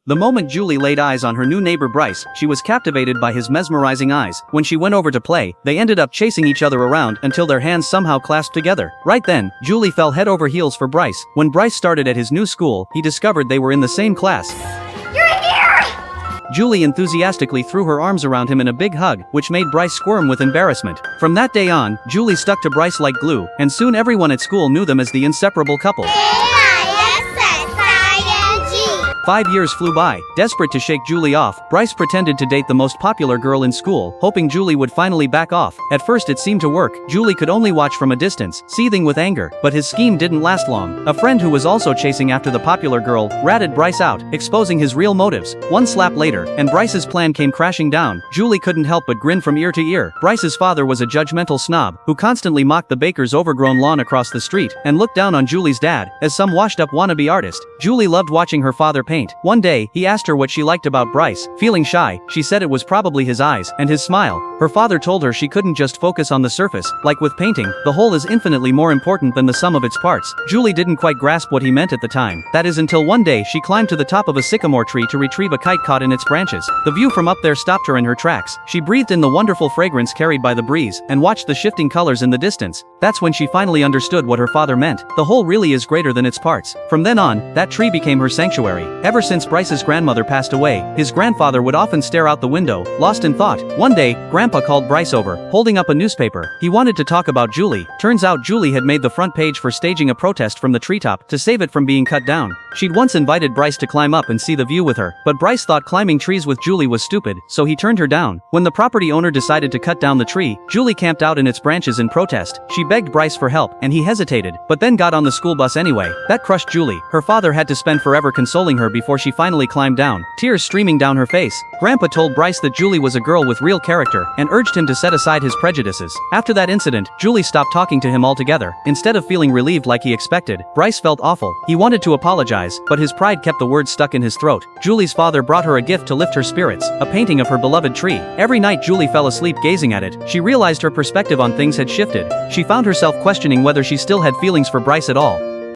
The moment Julie laid eyes on her new neighbor Bryce, she was captivated by his mesmerizing eyes. When she went over to play, they ended up chasing each other around until their hands somehow clasped together. Right then, Julie fell head over heels for Bryce. When Bryce started at his new school, he discovered they were in the same class. Julie enthusiastically threw her arms around him in a big hug, which made Bryce squirm with embarrassment. From that day on, Julie stuck to Bryce like glue, and soon everyone at school knew them as the inseparable couple. 5 years flew by. Desperate to shake Julie off, Bryce pretended to date the most popular girl in school, hoping Julie would finally back off. At first it seemed to work. Julie could only watch from a distance, seething with anger. But his scheme didn't last long. A friend who was also chasing after the popular girl ratted Bryce out, exposing his real motives. One slap later, and Bryce's plan came crashing down. Julie couldn't help but grin from ear to ear. Bryce's father was a judgmental snob, who constantly mocked the baker's overgrown lawn across the street, and looked down on Julie's dad, as some washed-up wannabe artist. Julie loved watching her father paint. One day, he asked her what she liked about Bryce. Feeling shy, she said it was probably his eyes and his smile. Her father told her she couldn't just focus on the surface. Like with painting, the whole is infinitely more important than the sum of its parts. Julie didn't quite grasp what he meant at the time. That is until one day she climbed to the top of a sycamore tree to retrieve a kite caught in its branches. The view from up there stopped her in her tracks. She breathed in the wonderful fragrance carried by the breeze, and watched the shifting colors in the distance. That's when she finally understood what her father meant. The whole really is greater than its parts. From then on, that tree became her sanctuary. Ever since Bryce's grandmother passed away, his grandfather would often stare out the window, lost in thought. One day, Grandpa called Bryce over, holding up a newspaper. He wanted to talk about Julie. Turns out Julie had made the front page for staging a protest from the treetop to save it from being cut down. She'd once invited Bryce to climb up and see the view with her, but Bryce thought climbing trees with Julie was stupid, so he turned her down. When the property owner decided to cut down the tree, Julie camped out in its branches in protest. She begged Bryce for help, and he hesitated, but then got on the school bus anyway. That crushed Julie. Her father had to spend forever consoling her before she finally climbed down, tears streaming down her face. Grandpa told Bryce that Julie was a girl with real character, and urged him to set aside his prejudices. After that incident, Julie stopped talking to him altogether. Instead of feeling relieved like he expected, Bryce felt awful. He wanted to apologize, but his pride kept the words stuck in his throat. Julie's father brought her a gift to lift her spirits, a painting of her beloved tree. Every night Julie fell asleep gazing at it. She realized her perspective on things had shifted. She found herself questioning whether she still had feelings for Bryce at all.